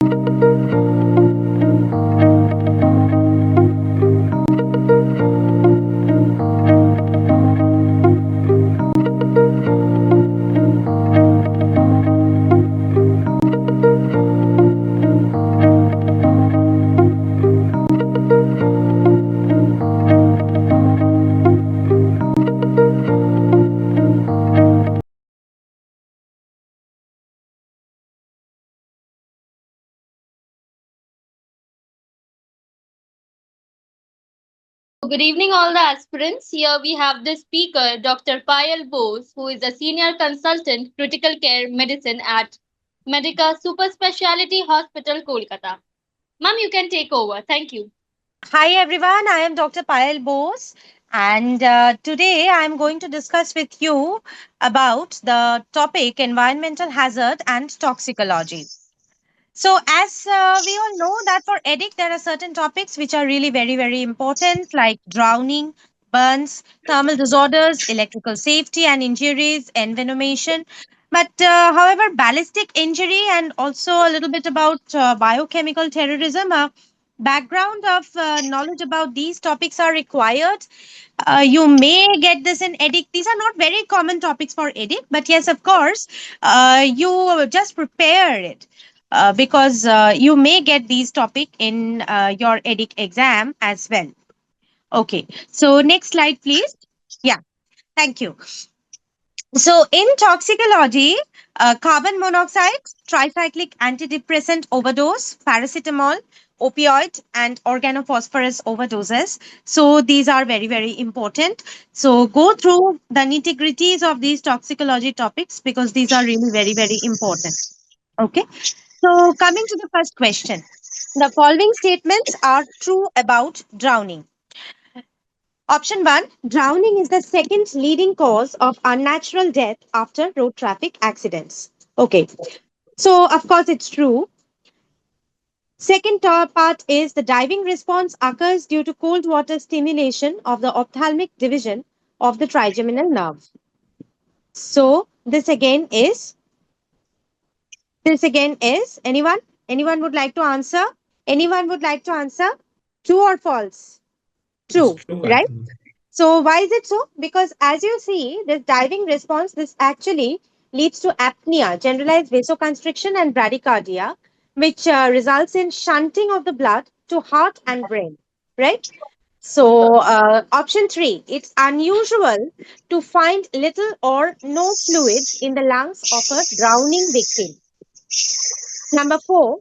So, good evening, all the aspirants. Here we have the speaker, Dr. Payel Bose, who is a senior consultant critical care medicine at Medica Super Speciality Hospital, Kolkata. Ma'am, you can take over. Thank you. Hi everyone, I am Dr. Payel Bose, and today I am going to discuss with you about the topic environmental hazard and toxicology. So, as we all know that for EDIC there are certain topics which are really very important, like drowning, burns, thermal disorders, electrical safety and injuries, envenomation. But however, ballistic injury and also a little bit about biochemical terrorism, background of knowledge about these topics are required. You may get this in EDIC. These are not very common topics for EDIC, but yes, of course, you just prepare it because you may get these topic in your EDIC exam as well. Okay, so next slide, please. Yeah, thank you. So, in toxicology, carbon monoxide, tricyclic antidepressant overdose, paracetamol, opioid, and organophosphorus overdoses. So, these are very important. So, go through the nitty gritties of these toxicology topics because these are really very important. Okay. So, coming to the first question, the following statements are true about drowning. Option 1, drowning is the second leading cause of unnatural death after road traffic accidents. Okay, so of course it's true. Second part is the diving response occurs due to cold water stimulation of the ophthalmic division of the trigeminal nerve. So this again is anyone would like to answer? Anyone would like to answer? True or false? It's True, true, I right? think. So why is it so? Because as you see, this diving response, this actually leads to apnea, generalized vasoconstriction and bradycardia, which results in shunting of the blood to heart and brain, right? So option 3, it's unusual to find little or no fluids in the lungs of a drowning victim. Number 4,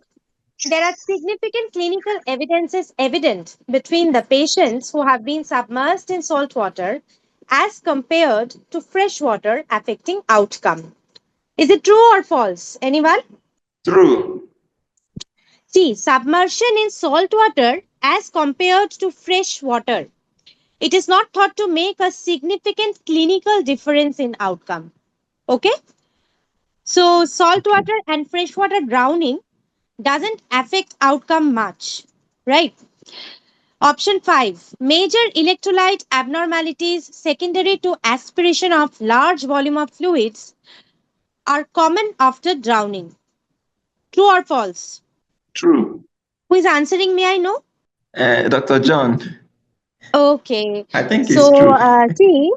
there are significant clinical evidences evident between the patients who have been submersed in salt water as compared to fresh water affecting outcome. Is it true or false? Anyone? True. See, submersion in salt water as compared to fresh water. It is not thought to make a significant clinical difference in outcome. Okay? So, salt Okay. water and freshwater drowning doesn't affect outcome much, right? Option 5. Major electrolyte abnormalities secondary to aspiration of large volume of fluids are common after drowning. True or false? True. Who is answering? May I know? Dr. John, Okay. I think it's So, true. see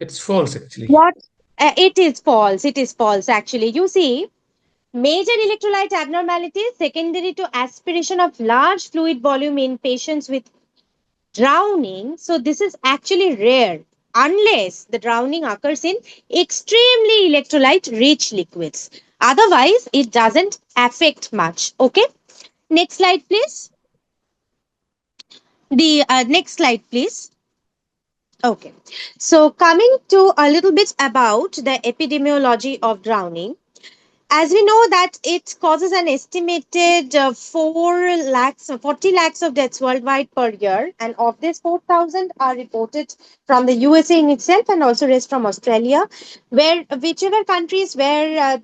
It's false, actually. what it is false. It is false actually. You see, major electrolyte abnormalities secondary to aspiration of large fluid volume in patients with drowning. So this is actually rare unless the drowning occurs in extremely electrolyte rich liquids. Otherwise, it doesn't affect much. Okay. Next slide, please. The next slide, please. Okay. So coming to a little bit about the epidemiology of drowning. As we know that it causes an estimated 4 lakhs, 40 lakhs of deaths worldwide per year. And of this, 4,000 are reported from the USA in itself and also rest from Australia, where whichever countries where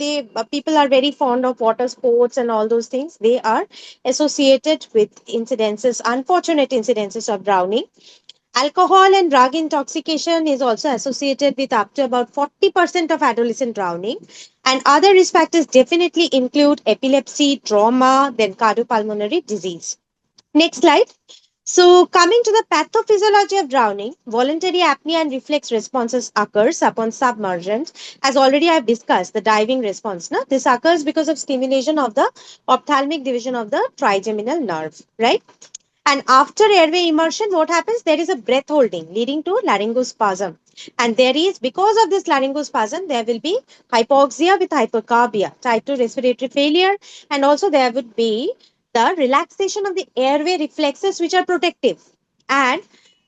people are very fond of water sports and all those things, they are associated with incidences, unfortunate incidences of drowning. Alcohol and drug intoxication is also associated with up to about 40% of adolescent drowning. And other risk factors definitely include epilepsy, trauma, then cardiopulmonary disease. Next slide. So, coming to the pathophysiology of drowning, voluntary apnea and reflex responses occurs upon submersion. As already I have discussed, the diving response. No? This occurs because of stimulation of the ophthalmic division of the trigeminal nerve, right? And after airway immersion, what happens? There is a breath holding leading to laryngospasm. And there is, because of this laryngospasm, there will be hypoxia with hypercarbia, type 2 respiratory failure, and also there would be the relaxation of the airway reflexes, which are protective. And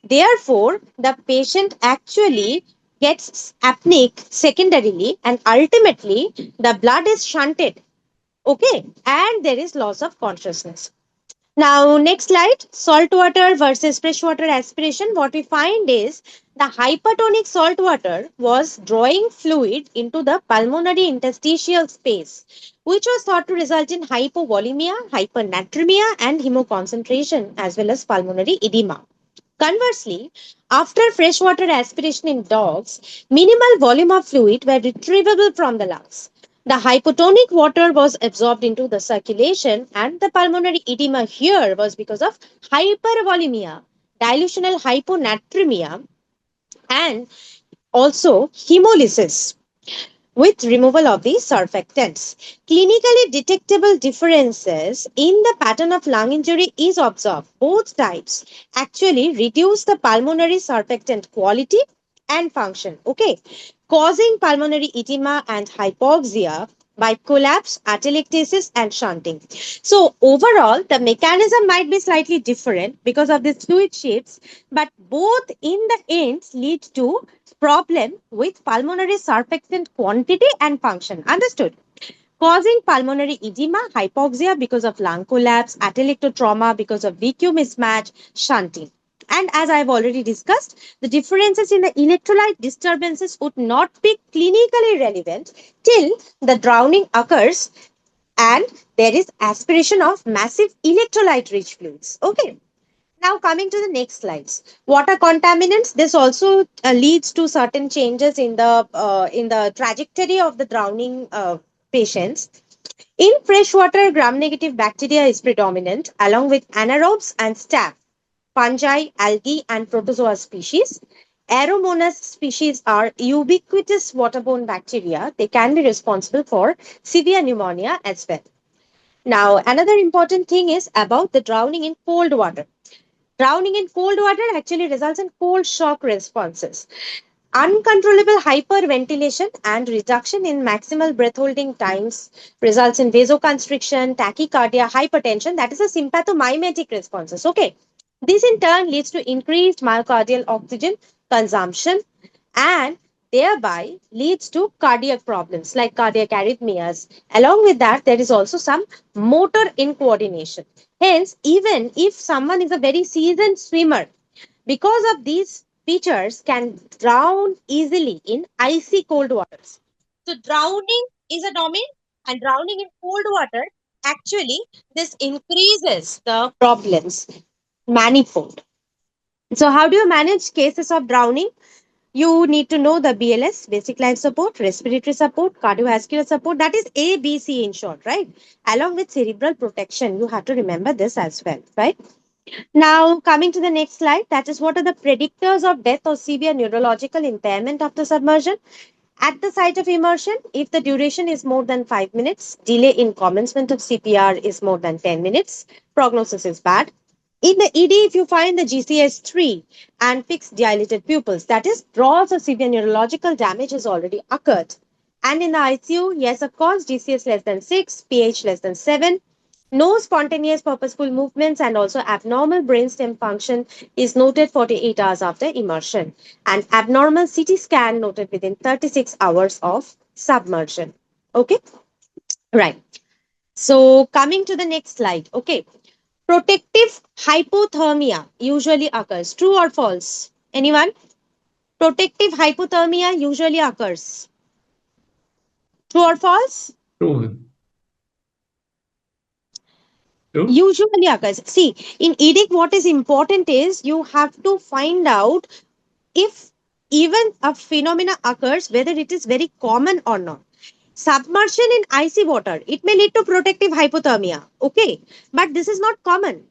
therefore, the patient actually gets apneic secondarily, and ultimately, the blood is shunted. Okay, and there is loss of consciousness. Now, next slide, saltwater versus freshwater aspiration. What we find is the hypertonic saltwater was drawing fluid into the pulmonary interstitial space, which was thought to result in hypovolemia, hypernatremia, and hemoconcentration, as well as pulmonary edema. Conversely, after freshwater aspiration in dogs, minimal volume of fluid were retrievable from the lungs. The hypotonic water was absorbed into the circulation, and the pulmonary edema here was because of hypervolemia, dilutional hyponatremia, and also hemolysis with removal of the surfactants. Clinically detectable differences in the pattern of lung injury is observed. Both types actually reduce the pulmonary surfactant quality and function, okay, causing pulmonary edema and hypoxia by collapse, atelectasis, and shunting. So overall, the mechanism might be slightly different because of these fluid shifts, but both in the ends lead to problem with pulmonary surfactant quantity and function. Understood? Causing pulmonary edema, hypoxia because of lung collapse, atelectotrauma because of VQ mismatch, shunting. And as I have already discussed, the differences in the electrolyte disturbances would not be clinically relevant till the drowning occurs and there is aspiration of massive electrolyte rich fluids. Okay. Now coming to the next slides, water contaminants. This also leads to certain changes in the trajectory of the drowning patients. In freshwater, gram-negative bacteria is predominant, along with anaerobes and staph, fungi, algae, and protozoa species. Aeromonas species are ubiquitous waterborne bacteria. They can be responsible for severe pneumonia as well. Now, another important thing is about the drowning in cold water. Drowning in cold water actually results in cold shock responses. Uncontrollable hyperventilation and reduction in maximal breath holding times results in vasoconstriction, tachycardia, hypertension. That is a sympathomimetic responses. Okay. This in turn leads to increased myocardial oxygen consumption and thereby leads to cardiac problems like cardiac arrhythmias. Along with that, there is also some motor incoordination. Hence, even if someone is a very seasoned swimmer, because of these features can drown easily in icy cold waters. So drowning is a domain and drowning in cold water actually this increases the problems manifold. So how do you manage cases of drowning? You need to know the BLS, basic life support, respiratory support, cardiovascular support. That is ABC in short, right? Along with cerebral protection. You have to remember this as well, right? Now, coming to the next slide, that is what are the predictors of death or severe neurological impairment after submersion? At the site of immersion, if the duration is more than 5 minutes, delay in commencement of CPR is more than 10 minutes, prognosis is bad. In the ED, if you find the GCS3 and fixed dilated pupils, that is, gross or severe neurological damage has already occurred. And in the ICU, yes, of course, GCS less than 6, pH less than 7, no spontaneous purposeful movements and also abnormal brainstem function is noted 48 hours after immersion. And abnormal CT scan noted within 36 hours of submersion. Okay, right. So coming to the next slide. Okay, protective hypothermia usually occurs. True or false? Anyone? Protective hypothermia usually occurs. True or false? True. True. Usually occurs. See, in EDIC, what is important is you have to find out if even a phenomena occurs, whether it is very common or not. Submersion in icy water, it may lead to protective hypothermia. Okay, but this is not common.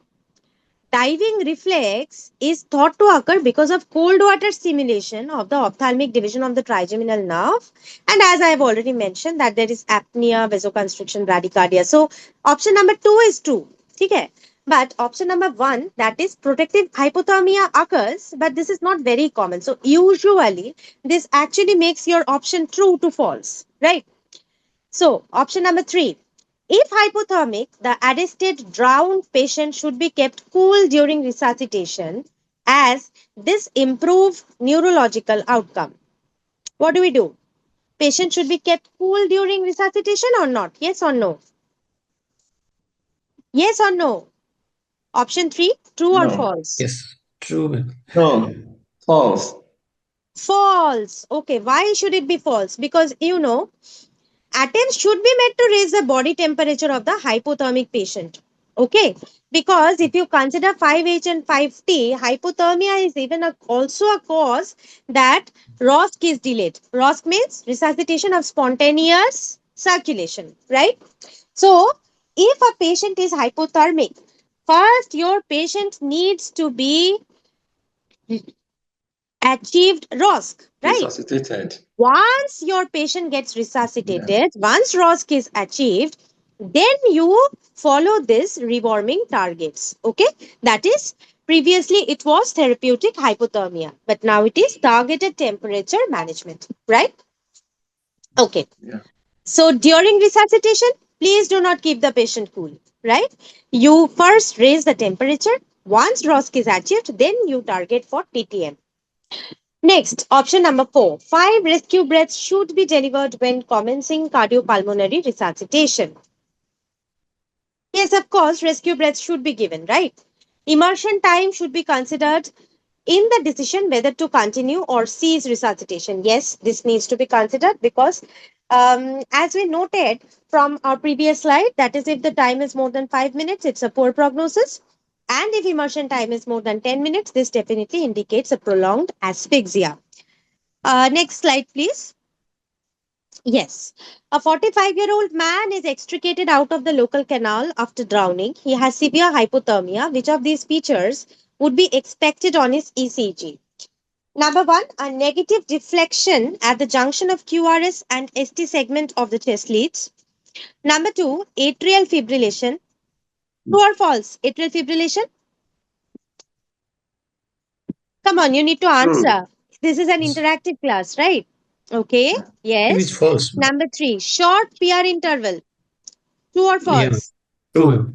Diving reflex is thought to occur because of cold water stimulation of the ophthalmic division of the trigeminal nerve. And as I have already mentioned, that there is apnea, vasoconstriction, bradycardia. So, option number 2 is true. Okay. But option number 1, that is protective hypothermia occurs, but this is not very common. So, usually, this actually makes your option true to false. Right. So, option number 3. If hypothermic, the arrested drowned patient should be kept cool during resuscitation as this improve neurological outcome. What do we do? Patient should be kept cool during resuscitation or not? Yes or no? Yes or no? Option 3, true or No. false? Yes. True. No. False. False. Okay, why should it be false? Because attempts should be made to raise the body temperature of the hypothermic patient. Okay, because if you consider 5H and 5T, hypothermia is even also a cause that ROSC is delayed. ROSC means resuscitation of spontaneous circulation, right? So, if a patient is hypothermic, first your patient needs to be achieved ROSC, right? Resuscitated. Once your patient gets Yeah. resuscitated, once ROSC is achieved, then you follow this rewarming targets. Okay, that is previously it was therapeutic hypothermia, but now it is targeted temperature management, right? Okay, Yeah. so during resuscitation, please do not keep the patient cool, right? You first raise the temperature. Once ROSC is achieved, then you target for TTM. Next, option number 4. 5 rescue breaths should be delivered when commencing cardiopulmonary resuscitation. Yes, of course, rescue breaths should be given, right? Immersion time should be considered in the decision whether to continue or cease resuscitation. Yes, this needs to be considered because, as we noted from our previous slide, that is, if the time is more than 5 minutes, it's a poor prognosis. And if immersion time is more than 10 minutes, this definitely indicates a prolonged asphyxia. Next slide, please. Yes. A 45-year-old man is extricated out of the local canal after drowning. He has severe hypothermia. Which of these features would be expected on his ECG? Number 1, a negative deflection at the junction of QRS and ST segment of the chest leads. Number 2, atrial fibrillation. True or false? Atrial fibrillation? Come on, you need to True. answer. This is an interactive class, right? Okay. Yeah. I think it's Yes. false. Number 3, short PR interval. True or Yeah. false? True.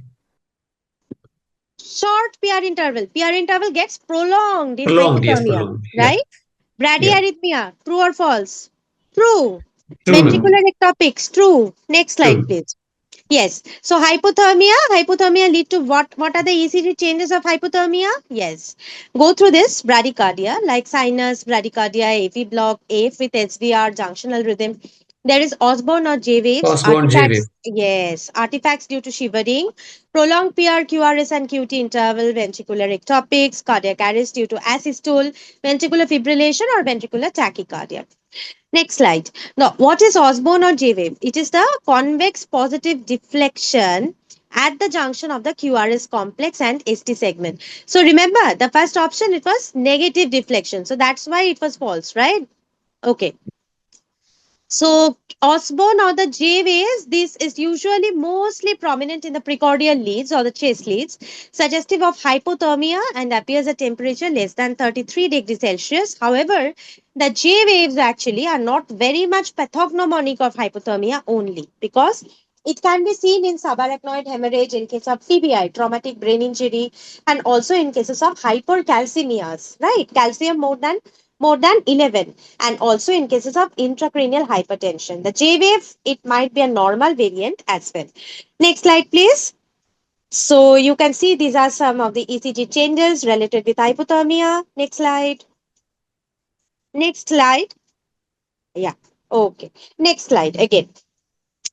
Short PR interval. PR interval gets prolonged in Prolonged. Yes, hypothermia, prolonged. Yeah. right? Yeah. Bradyarrhythmia. True or false? True. True. Ventricular ectopics. True. Next slide, True. please. Yes. So hypothermia lead to what? What are the ECG changes of hypothermia? Yes. Go through this bradycardia, like sinus, bradycardia, AV block, AF with SVR, junctional rhythm. There is Osborne or J waves, Osborne J wave. artifacts. Yes, artifacts due to shivering, prolonged PR, QRS, and QT interval, ventricular ectopics, cardiac arrest due to asystole, ventricular fibrillation, or ventricular tachycardia. Next slide. Now, what is Osborne or J wave? It is the convex positive deflection at the junction of the QRS complex and ST segment. So remember, the first option, it was negative deflection. So that's why it was false, right? Okay. So Osborne or the J waves, this is usually mostly prominent in the precordial leads or the chest leads, suggestive of hypothermia and appears at temperature less than 33 degrees Celsius. However, the J waves actually are not very much pathognomonic of hypothermia only because it can be seen in subarachnoid hemorrhage in case of TBI, traumatic brain injury, and also in cases of hypercalcemias, right? Calcium more than 11, and also in cases of intracranial hypertension. The J wave, it might be a normal variant as well. Next slide, please. So you can see these are some of the ECG changes related with hypothermia. Next slide. Next slide. Yeah. Okay. Next slide again.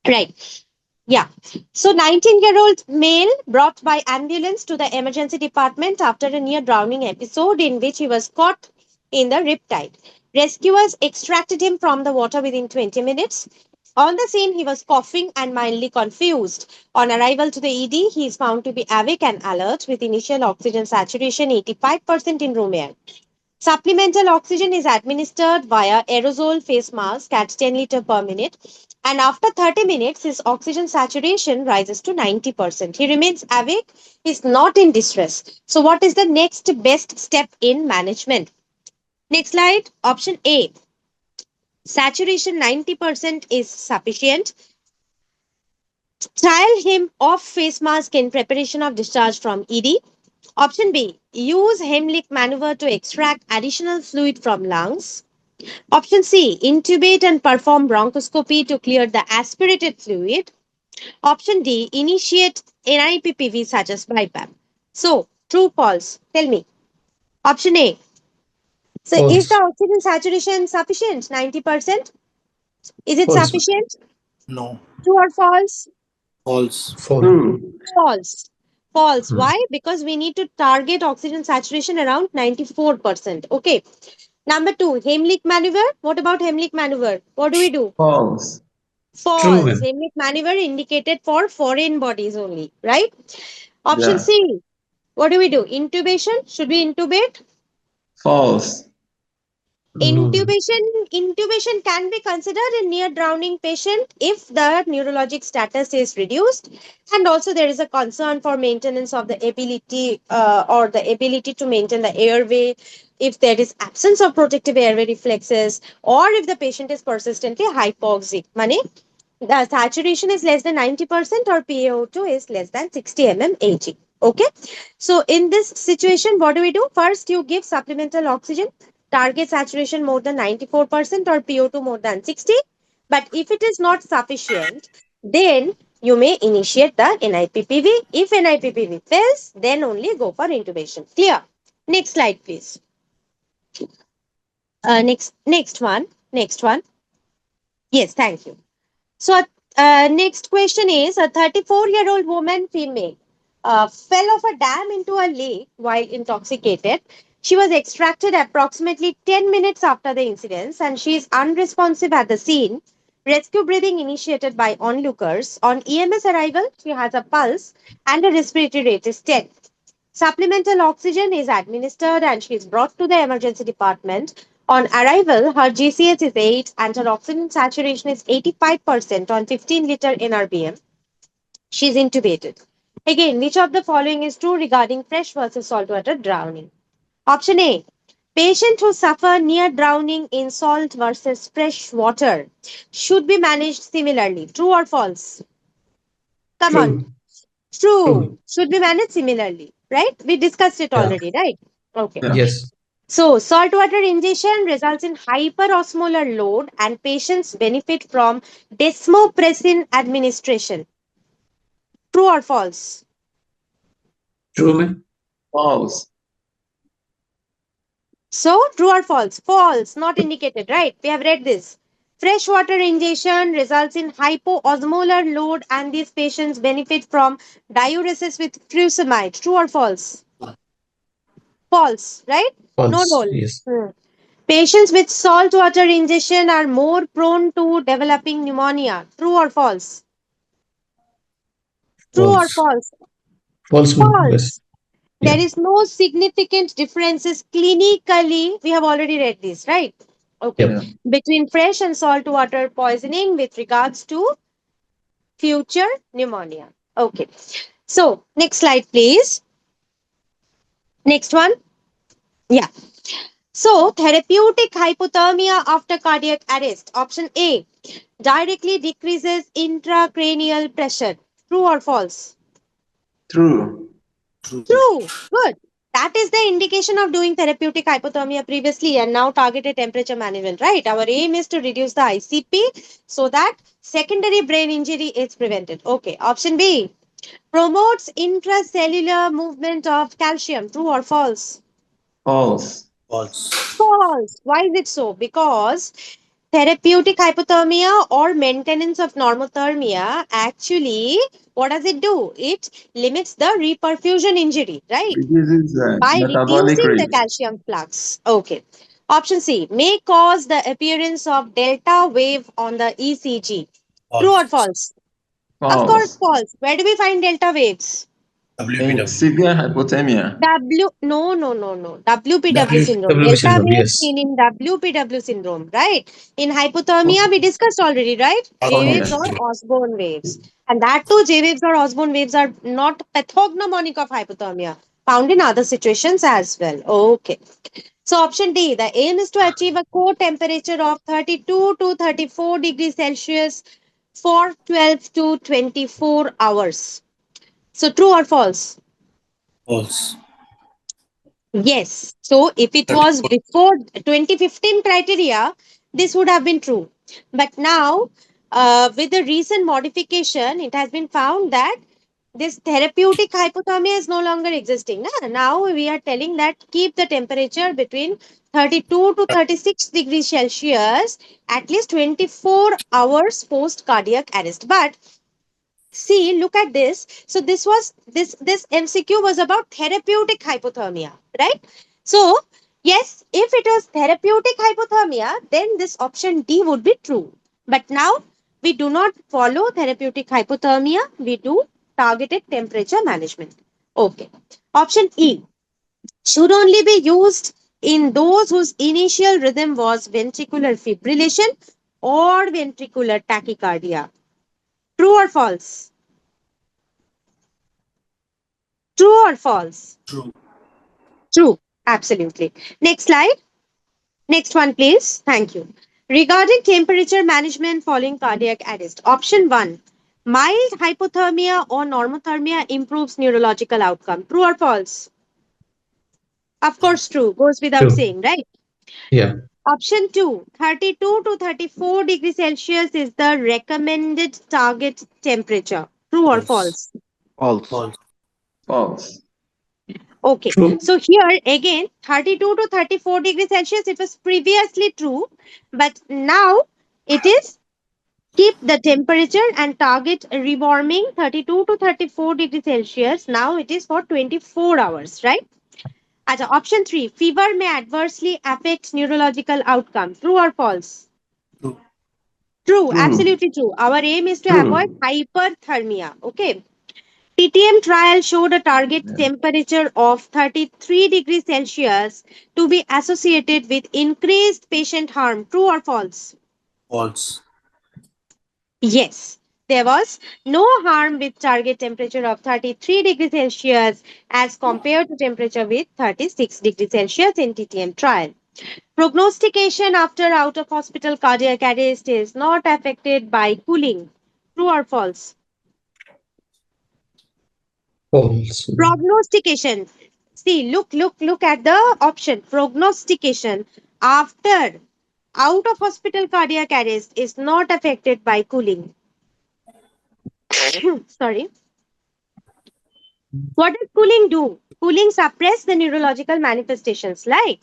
Right. Yeah. So 19-year-old male brought by ambulance to the emergency department after a near drowning episode in which he was caught in the riptide. Rescuers extracted him from the water within 20 minutes. On the scene, he was coughing and mildly confused. On arrival to the ED, he is found to be awake and alert with initial oxygen saturation 85% in room air. Supplemental oxygen is administered via aerosol face mask at 10 liter per minute. And after 30 minutes, his oxygen saturation rises to 90%. He remains awake, he's not in distress. So, what is the next best step in management? Next slide, option A. Saturation 90% is sufficient. Trial him off face mask in preparation of discharge from ED. Option B. Use Heimlich maneuver to extract additional fluid from lungs. Option C. Intubate and perform bronchoscopy to clear the aspirated fluid. Option D. Initiate NIPPV such as BiPAP. So, true, false? Tell me. Option A. So, is the False. oxygen saturation sufficient? 90%? Is it False. sufficient? No. True or false? False. False. False. False. Hmm. Why? Because we need to target oxygen saturation around 94%. Okay. Number two, Heimlich maneuver. What about Heimlich maneuver? What do we do? False. True, False. ma'am. Heimlich maneuver indicated for foreign bodies only, right? Option Yeah. C. What do we do? Intubation. Should we intubate? False. No, ma'am. Intubation can be considered in near drowning patient if the neurologic status is reduced, and also there is a concern for maintenance of the ability or the ability to maintain the airway, if there is absence of protective airway reflexes, or if the patient is persistently hypoxic. Mane the saturation is less than 90% or PaO2 is less than 60 mmHg. Okay. So in this situation, what do we do? First, you give supplemental oxygen, target saturation more than 94% or PO2 more than 60. But if it is not sufficient, then you may initiate the NIPPV. If NIPPV fails, then only go for intubation. Clear? Next slide, please. Next one. Next one. Yes, thank you. So, next question is a 34-year-old woman, female, fell off a dam into a lake while intoxicated. She was extracted approximately 10 minutes after the incident and she is unresponsive at the scene. Rescue breathing initiated by onlookers. On EMS arrival, she has a pulse and a respiratory rate is 10. Supplemental oxygen is administered and she is brought to the emergency department. On arrival, her GCS is 8 and her oxygen saturation is 85% on 15 liter NRBM. She is intubated. Again, which of the following is true regarding fresh versus saltwater drowning? Option A. Patient who suffer near drowning in salt versus fresh water should be managed similarly. True or false? Come on. True. True. True. Should be managed similarly. Right? We discussed it Yeah. already, right? Okay. Yeah. Yes. So, saltwater ingestion results in hyperosmolar load and patients benefit from desmopressin administration. True or false? True, ma'am. False. So, true or false? False, not indicated, right? We have read this. Freshwater ingestion results in hypoosmolar load and these patients benefit from diuresis with furosemide. True or false? False, right? No False. role. Yes. Patients with saltwater ingestion are more prone to developing pneumonia. True or false? True or False. false? False, ma'am. Yes. False. There Yeah. is no significant differences clinically. We have already read this, right? Okay. Yep. Yeah. Between fresh and saltwater poisoning with regards to future pneumonia. Okay. So, next slide, please. Next one. Yeah. So, therapeutic hypothermia after cardiac arrest. Option A directly decreases intracranial pressure. True or false? True. True. True. Good. That is the indication of doing therapeutic hypothermia previously and now targeted temperature management, right? Our aim is to reduce the ICP so that secondary brain injury is prevented. Okay. Option B promotes intracellular movement of calcium. True or false? False. False. False. Why is it so? Because Therapeutic hypothermia or maintenance of normothermia, actually, what does it do? It limits the reperfusion injury, right? Reduces By metabolic reducing the rate. calcium flux. Okay. Option C may cause the appearance of delta wave on the ECG. True or False. false? Of course, False. false. Where do we find delta waves? In WPW. severe hypothermia. No. WPW syndrome. WB Delta syndrome, waves yes. seen in WPW syndrome, right? In hypothermia, we discussed already, right? J Osborne. waves Yes. or Osborne waves. And that too, J waves or Osborne waves are not pathognomonic of hypothermia, found in other situations as well. Okay. So option D, the aim is to achieve a core temperature of 32 to 34 degrees Celsius for 12 to 24 hours. So true or false? False. Yes. So if it was 34. before 2015 criteria, this would have been true. But now, with the recent modification, it has been found that this therapeutic hypothermia is no longer existing. Na? Now we are telling that keep the temperature between 32 to 36 degrees Celsius at least 24 hours post cardiac arrest. But see, look at this. So this MCQ was about therapeutic hypothermia, right? So yes, if it was therapeutic hypothermia, then this option D would be true. But now we do not follow therapeutic hypothermia. We do targeted temperature management. Okay. Option E should only be used in those whose initial rhythm was ventricular fibrillation or ventricular tachycardia. True or false? True or false? True. True. Absolutely. Next slide. Next one, please. Thank you. Regarding temperature management following cardiac arrest, option 1, mild hypothermia or normothermia improves neurological outcome. True or false? Of course, true. Goes without True. saying, right? Yeah. Option 2, 32 to 34 degrees Celsius is the recommended target temperature. True or False. false? False. False. False. Okay, True. so here again 32 to 34 degrees Celsius, it was previously true, but now it is keep the temperature and target rewarming 32 to 34 degrees Celsius. Now it is for 24 hours, right? As option 3, fever may adversely affect neurological outcome. True or false? True. True, True. absolutely true. Our aim is to avoid True. hyperthermia. Okay. TTM trial showed a target Yeah. temperature of 33 degrees Celsius to be associated with increased patient harm. True or false? False. Yes. There was no harm with target temperature of 33 degrees Celsius as compared to temperature with 36 degrees Celsius in TTM trial. Prognostication after out of hospital cardiac arrest is not affected by cooling. True or false? False. Prognostication. See, look at the option. Prognostication after out of hospital cardiac arrest is not affected by cooling. Sorry. What does cooling do? Cooling suppress the neurological manifestations, like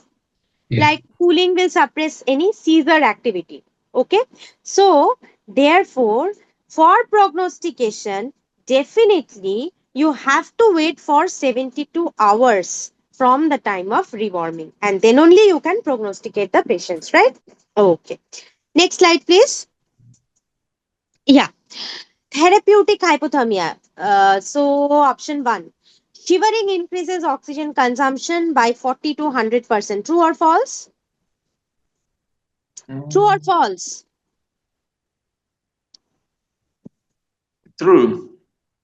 Yeah. cooling will suppress any seizure activity. Okay. So therefore, for prognostication, definitely you have to wait for 72 hours from the time of rewarming, and then only you can prognosticate the patients, right? Okay. Next slide, please. Yeah. Therapeutic hypothermia. So option 1. Shivering increases oxygen consumption by 40 to 100%. True or false? True or false? True.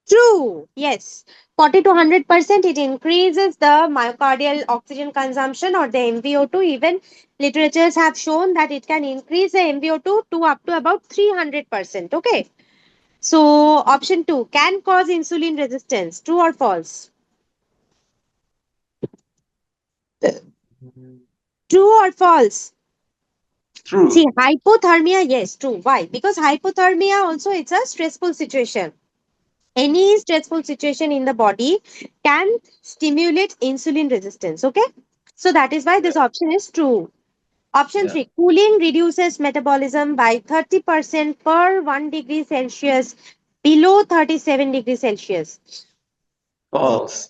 True. Yes. 40 to 100%, it increases the myocardial oxygen consumption or the MVO2. Even literatures have shown that it can increase the MVO2 to up to about 300%. Okay. So option 2 can cause insulin resistance. True or false? True or false? See, True. hypothermia, yes, true. Why? Because hypothermia also, it's a stressful situation. Any stressful situation in the body can stimulate insulin resistance. Okay. So that is why this option is true. Option 3, cooling reduces metabolism by 30% per 1 degree Celsius below 37 degrees Celsius. False.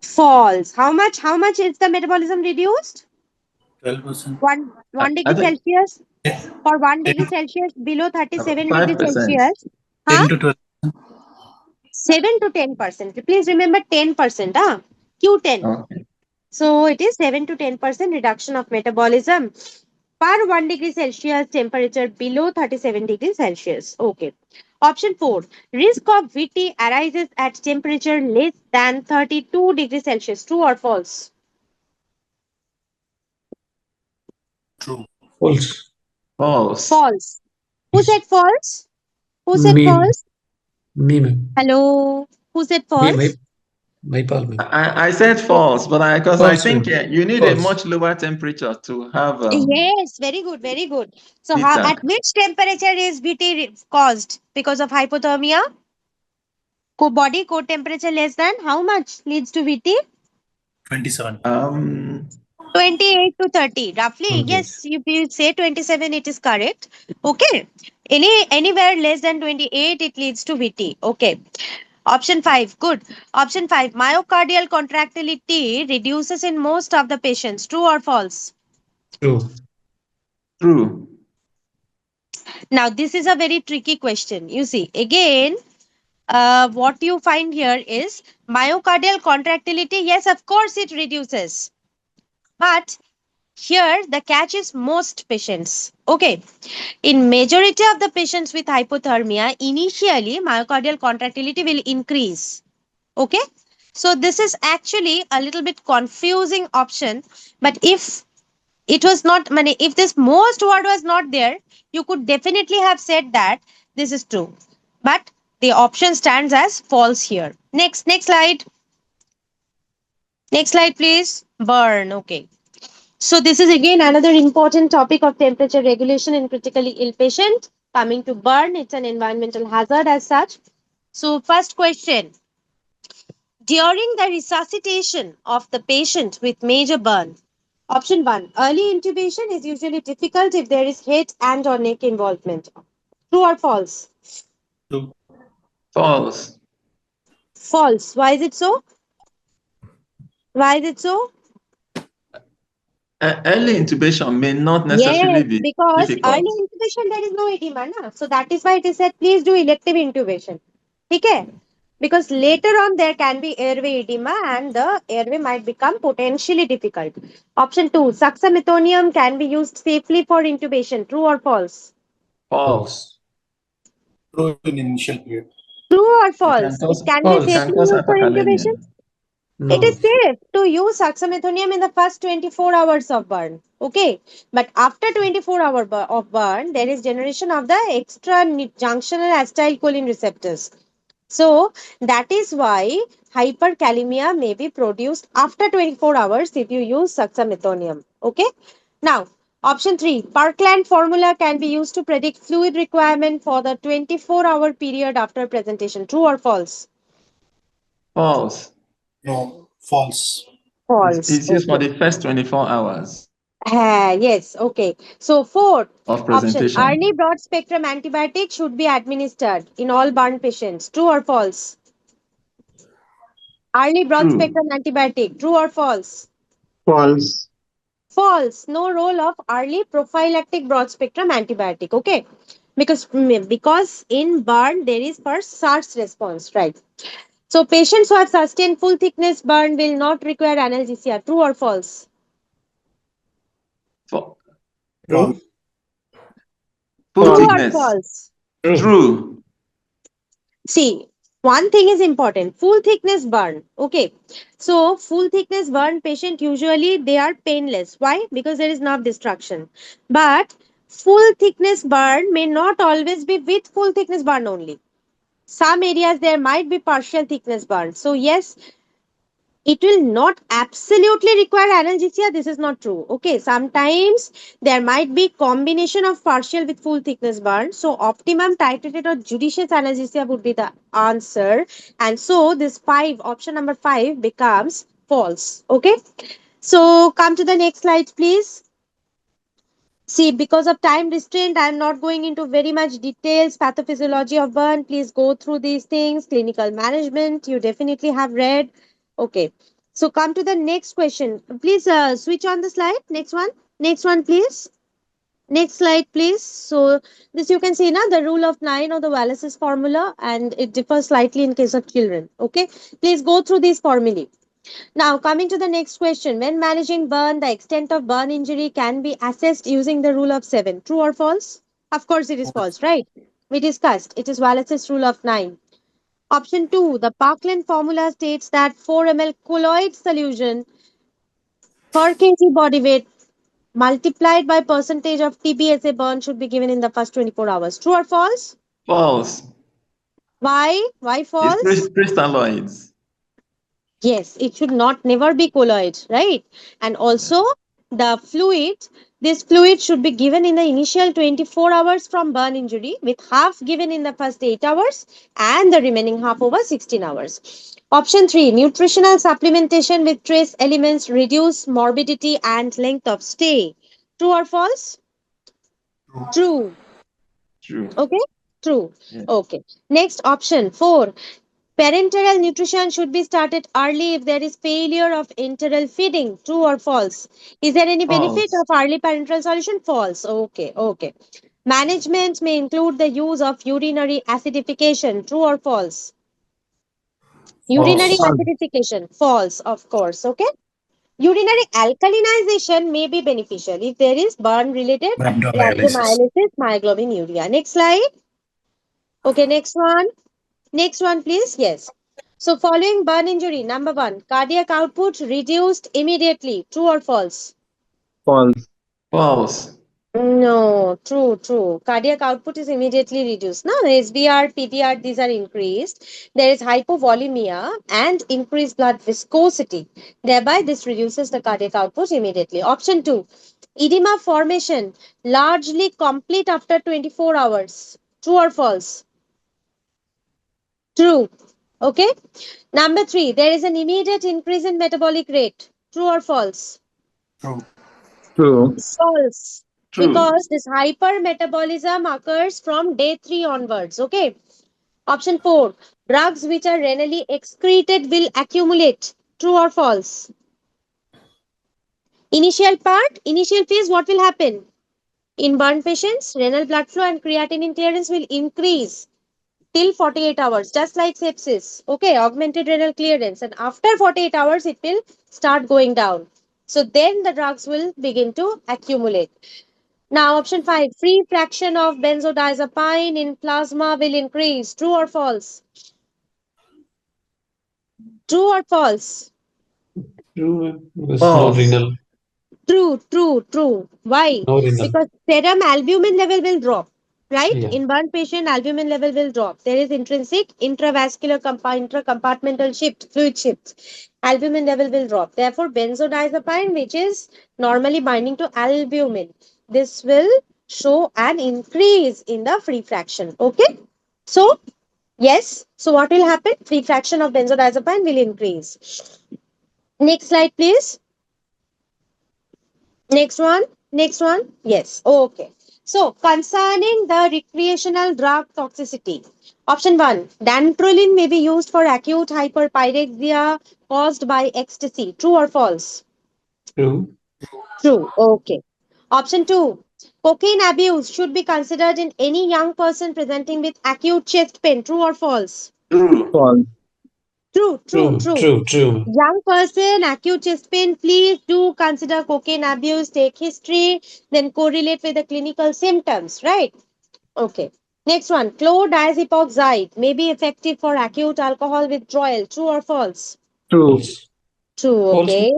False. How much is the metabolism reduced? 12%. 1 I degree think Celsius for 1 degree 10, Celsius below 37 degrees 5%. Celsius. Huh? 10 to 12. 7 to 10%. Please remember 10%. Q10. Okay. So it is 7 to 10% reduction of metabolism per 1 degree Celsius temperature below 37 degrees Celsius. Okay. Option 4. Risk of VT arises at temperature less than 32 degrees Celsius. True or false? True. False. False. False. Who said false? Who said Me, false? me, ma'am. Hello. Who said Me, false? my pal, ma'am. I said false, but because I False, think ma'am. you need a False. much lower temperature to have Yes, very good, very good. So, at EDIC. which temperature is VT caused because of hypothermia? Body core temperature less than how much leads to VT? 27. 28 to 30, roughly. Okay. Yes, if you say 27, it is correct. Okay. Anywhere less than 28, it leads to VT. Okay. Option 5, good. Option 5, myocardial contractility reduces in most of the patients. True or false? True. True. Now, this is a very tricky question. You see, again, what you find here is myocardial contractility. Yes, of course, it reduces. But here, the catch is most patients. Okay. In majority of the patients with hypothermia, initially myocardial contractility will increase. Okay. So this is actually a little bit confusing option. But if it was not, if this most word was not there, you could definitely have said that this is true. But the option stands as false here. Next slide. Next slide, please. Burn. Okay. So this is again another important topic of temperature regulation in critically ill patient. Coming to burn, it's an environmental hazard as such. So first question. During the resuscitation of the patient with major burn, option 1, early intubation is usually difficult if there is head and or neck involvement. True or false? True. False. False. Why is it so? Why is it so? Early intubation may not necessarily Yes, be because early difficult. intubation there is no edema, na? So that is why it is said please do elective intubation. Okay? Because later on there can be airway edema and the airway might become potentially difficult. Option 2, suxamethonium can be used safely for intubation. True or false? False. True in initial period. True or It can false? It cause can be it False. can safely cause used for intubation. hyperkalemia. It is No. safe to use suxamethonium in the first 24 hours of burn. Okay. But after 24 hours of burn, there is generation of the extra junctional acetylcholine receptors. So that is why hyperkalemia may be produced after 24 hours if you use suxamethonium. Okay. Now, option 3, Parkland formula can be used to predict fluid requirement for the 24-hour period after presentation. True or false? False. No. False. False. It's used for Okay. the first 24 hours Yes, okay. So, fourth of option, presentation. early broad spectrum antibiotic should be administered in all burn patients. True or false? Early broad True. spectrum antibiotic. True or false? False. False. No role of early prophylactic broad spectrum antibiotic. Okay. Because in burn there is first SARS response, right? So patients who have sustained full thickness burn will not require analgesia. True or false? For False. True. full True False. or thickness. false? True. True. See, one thing is important, full thickness burn. Okay. So, full thickness burn patient usually they are painless. Why? Because there is nerve destruction. But full thickness burn may not always be with full thickness burn only. Some areas there might be partial thickness burn. So, yes, it will not absolutely require analgesia. This is not true. Okay, sometimes there might be combination of partial with full thickness burn. So optimum titrated or judicious analgesia would be the answer. And so this option number 5 becomes false. Okay, so come to the next slide, please. See, because of time restraint, I am not going into very much details. Pathophysiology of burn, please go through these things. Clinical management, you definitely have read. Okay. So come to the next question. Please switch on the slide. Next one. Next one, please. Next slide, please. So this you can see now the rule of 9 or the Wallace's formula, and it differs slightly in case of children. Okay. Please go through these formulae. Now, coming to the next question. When managing burn, the extent of burn injury can be assessed using the rule of 7. True or false? Of course, it is false, right? We discussed. It is Wallace's rule of 9. Option 2. The Parkland formula states that 4 ml colloid solution per kg body weight multiplied by percentage of TBSA burn should be given in the first 24 hours. True or false? False. Why? Why It's false? crystalloids. Yes, it should not never be colloid, right? And also the fluid, this fluid should be given in the initial 24 hours from burn injury, with half given in the first 8 hours and the remaining half over 16 hours. Option 3, nutritional supplementation with trace elements reduce morbidity and length of stay. True or false? True. True. Okay, true. Yes. Okay. Next option 4. Parenteral nutrition should be started early if there is failure of enteral feeding. True or false? Is there any benefit False. of early parenteral solution? False. Okay, okay. Management may include the use of urinary acidification. True or false? Urinary False. False. acidification. False, of course. Okay. Urinary alkalinization may be beneficial if there is burn related Rhabdomyolysis. rhabdomyolysis, myoglobinuria. Next slide. Okay, next one. Next one, please. Yes. So, following burn injury, number 1, cardiac output reduced immediately. True or false? False. False. No, true, true. Cardiac output is immediately reduced. Now, SBR, PDR, these are increased. There is hypovolemia and increased blood viscosity. Thereby, this reduces the cardiac output immediately. Option 2, edema formation largely complete after 24 hours. True or false? True. Okay. Number 3, there is an immediate increase in metabolic rate. True or false? True. True. False. True. Because this hypermetabolism occurs from day 3 onwards. Okay. Option 4, drugs which are renally excreted will accumulate. True or false? Initial phase, what will happen? In burn patients, renal blood flow and creatinine clearance will increase till 48 hours, just like sepsis. Okay, augmented renal clearance. And after 48 hours, it will start going down. So then the drugs will begin to accumulate. Now, option 5, free fraction of benzodiazepine in plasma will increase. True or false? True or false? True. Because no False. renal. True, true, true. Why? No renal. Because serum albumin level will drop, right? Yeah. In burn patient, albumin level will drop. There is intrinsic intravascular intracompartmental shift, fluid shift. Albumin level will drop. Therefore, benzodiazepine, which is normally binding to albumin, this will show an increase in the free fraction. Okay? So, yes. So, what will happen? Free fraction of benzodiazepine will increase. Next slide, please. Next one. Next one. Yes. Okay. So, concerning the recreational drug toxicity. Option 1. Dantrolene may be used for acute hyperpyrexia caused by ecstasy. True or false? True. True. Okay. Option 2. Cocaine abuse should be considered in any young person presenting with acute chest pain. True or false? True. False. True. True. True. True. True. True. Young person, acute chest pain, please do consider cocaine abuse, take history, then correlate with the clinical symptoms, right? Okay. Next one, chlordiazepoxide may be effective for acute alcohol withdrawal. True or false? True. True, False. okay.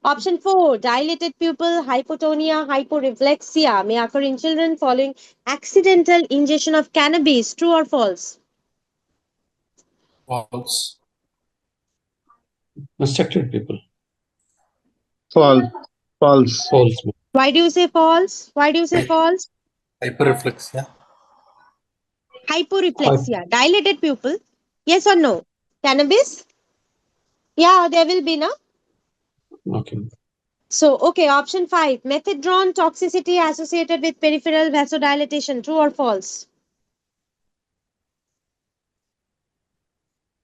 Option 4, dilated pupil hypotonia, hyporeflexia may occur in children following accidental ingestion of cannabis. True or false? False. Instructed people. False. False. False. Why do you say false? Why do you say false? Hyperreflexia. Hyporeflexia, dilated pupil. Yes or no? Cannabis? Yeah, there will be no. Okay. So, okay, option 5. Methadone toxicity associated with peripheral vasodilatation. True or false?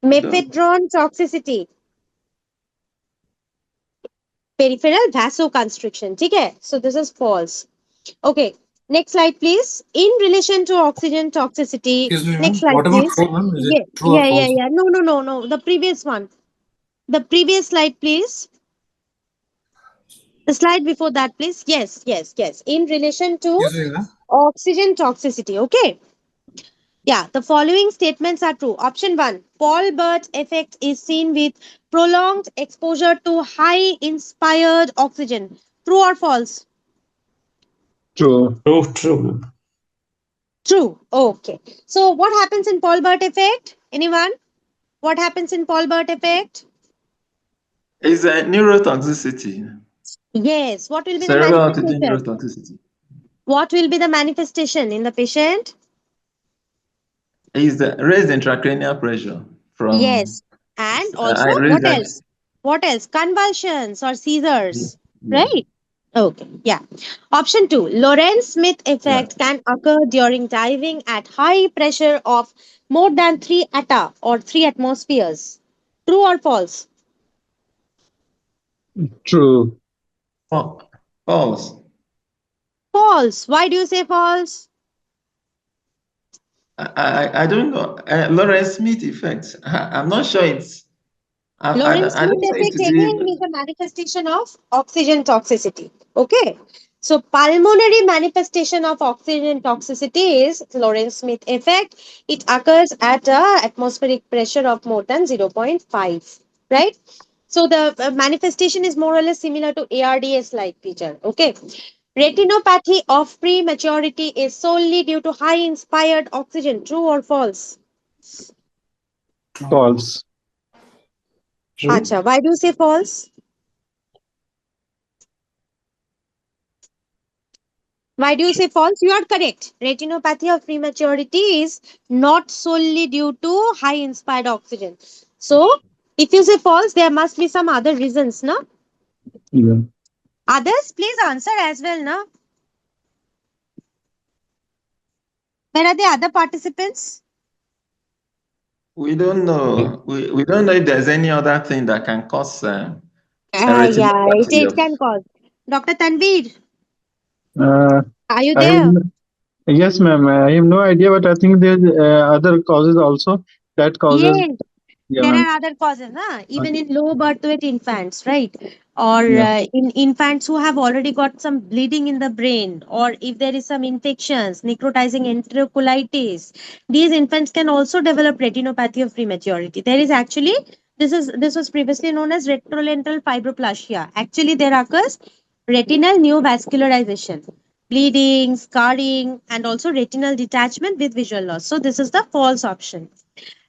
Methadone toxicity. Peripheral vasoconstriction. Okay, so this is false. Okay, next slide, please. In relation to oxygen toxicity. Excuse me, Next ma'am. slide, What about please. true, ma'am? Is it Yeah, true or yeah, yeah, false? yeah. No, no, no, no. The previous one. The previous slide, please. The slide before that, please. Yes, yes, yes. In relation to Excuse me, ma'am. oxygen toxicity. Okay. Yeah, the following statements are true. Option 1. Paul Bert effect is seen with prolonged exposure to high inspired oxygen. True or false? True. True. True. Okay. So what happens in Paul Bert effect? Anyone? What happens in Paul Bert effect? It's a neurotoxicity. Yes. What will be the Cerebral oxygen manifestation? neurotoxicity. What will be the manifestation in the patient? Is the raised intracranial pressure from Yes. And also, raised what that. else? What else? Convulsions or seizures. Yeah. Right? Okay. Yeah. Option 2. Lorentz Smith Yeah. effect can occur during diving at high pressure of more than 3 atta or 3 atmospheres. True or false? True. False. False. Why do you say false? I don't know. Lawrence Smith effect. I'm not sure it's. Lorentz I Smith don't know it effect to be. again is a manifestation of oxygen toxicity. Okay. So pulmonary manifestation of oxygen toxicity is Lorentz Smith effect. It occurs at a atmospheric pressure of more than 0.5. Right. So the manifestation is more or less similar to ARDS like feature. Okay. Retinopathy of prematurity is solely due to high inspired oxygen. True or false? True. False. True. Acha, why do you say false? Why do you say false? You are correct. Retinopathy of prematurity is not solely due to high inspired oxygen. So, if you say false, there must be some other reasons, no? Yeah. Others, please answer as well, no? Where are the other participants? We don't know. We don't know if there's any other thing that can cause Yeah, retinopathy it of. can cause. Dr. Tanveer, Uh, are you I have there? yes, ma'am. I have no idea, but I think there's other causes also that causes. Yes. Yeah, There ma'am. are other causes, huh? Even Okay. in low birth weight infants, right? Or Yeah. in infants who have already got some bleeding in the brain, or if there is some infections, necrotizing enterocolitis, these infants can also develop retinopathy of prematurity. There is actually this was previously known as retrolental fibroplasia. Actually, there occurs retinal neovascularization, bleeding, scarring, and also retinal detachment with visual loss. So this is the false option.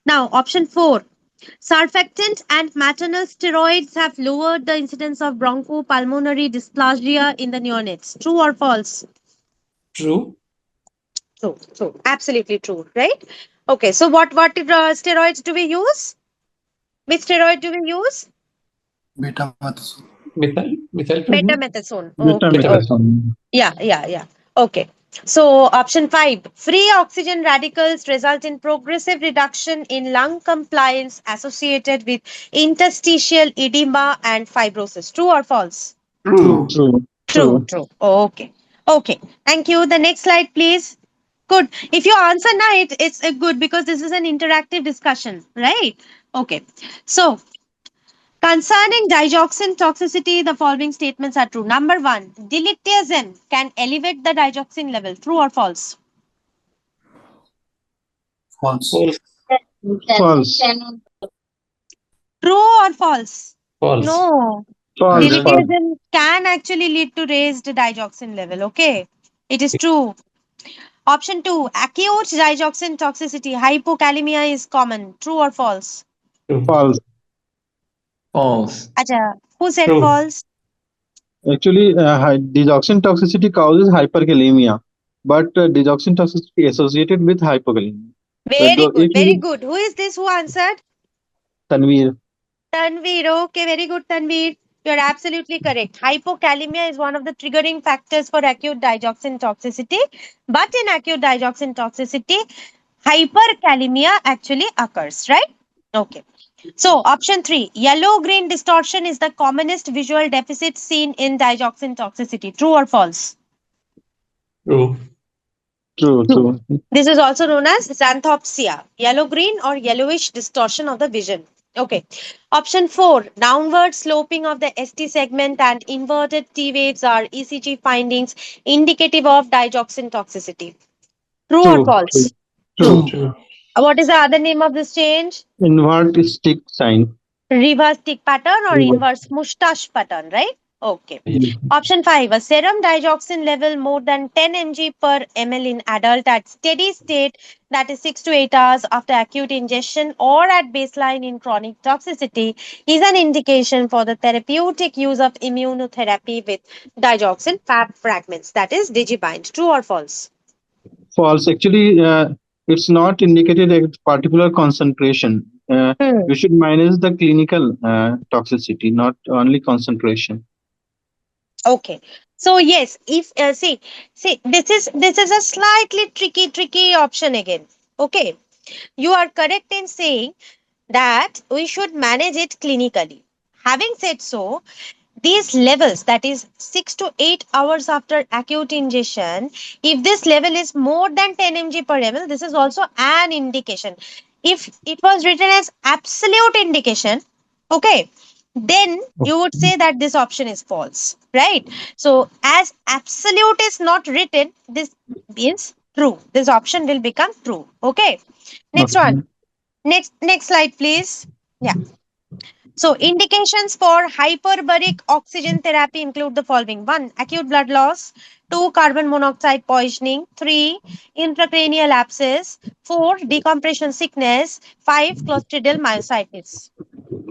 Now, option 4. Surfactant and maternal steroids have lowered the incidence of bronchopulmonary dysplasia in the neonates. True or false? True. True, true. Absolutely true, right? Okay, so what steroids do we use? Which steroid do we use? Beta-methasone. Methylprednisolone. Betamethasone. Okay, okay. Betamethasone. Yeah, yeah, yeah. Okay. So, option 5. Free oxygen radicals result in progressive reduction in lung compliance associated with interstitial edema and fibrosis. True or false? True. True. True, True. true. Okay. Okay. Thank you. The next slide, please. Good. If you answer now, it's good because this is an interactive discussion, right? Okay. So, concerning digoxin toxicity, the following statements are true. Number 1, diltiazem can elevate the digoxin level. True or false? False. False. False. True or false? False. No. We False. don't. False. Diltiazem can actually lead to raised digoxin level. Okay. It is true. Option 2, acute digoxin toxicity, hypokalemia is common. True or false? True. False. False. Acha, who said True. false? Actually, digoxin toxicity causes hyperkalemia, but digoxin toxicity associated with hypokalemia. So, Very good, if very you good. Who is this who answered? Tanveer, Tanveer. Okay, very good, Tanveer. You're absolutely correct. Hypokalemia is one of the triggering factors for acute digoxin toxicity. But in acute digoxin toxicity, hyperkalemia actually occurs, right? Okay. So, option 3, yellow green distortion is the commonest visual deficit seen in digoxin toxicity. True or false? True. True, True. true. This is also known as xanthopsia, yellow green or yellowish distortion of the vision. Okay. Option 4, downward sloping of the ST segment and inverted T waves are ECG findings indicative of digoxin toxicity. True or True, true, false? True. true. True. What is the other name of this change? Invert stick sign. Reverse tick pattern or Invert. inverse mustache pattern, right? Okay. Yes. Option 5, a serum digoxin level more than 10 mg per ml in adult at steady state, that is 6 to 8 hours after acute ingestion or at baseline in chronic toxicity, is an indication for the therapeutic use of immunotherapy with digoxin fab fragments, that is digibind. True or false? False. Actually, it's not indicated at particular concentration. Hmm. We should manage the clinical toxicity, not only concentration. Okay. So yes, if see this is a slightly tricky option again. Okay. You are correct in saying that we should manage it clinically. Having said so, these levels, that is 6 to 8 hours after acute ingestion, if this level is more than 10 mg per ml, this is also an indication. If it was written as absolute indication, okay, then you would say that this option is false, right? So as absolute is not written, this means true. This option will become true. Okay. Next one. Okay. Next slide, please. Yeah. So indications for hyperbaric oxygen therapy include the following: 1, acute blood loss; 2, carbon monoxide poisoning; 3, intracranial abscess; 4, decompression sickness; 5, clostridial myositis.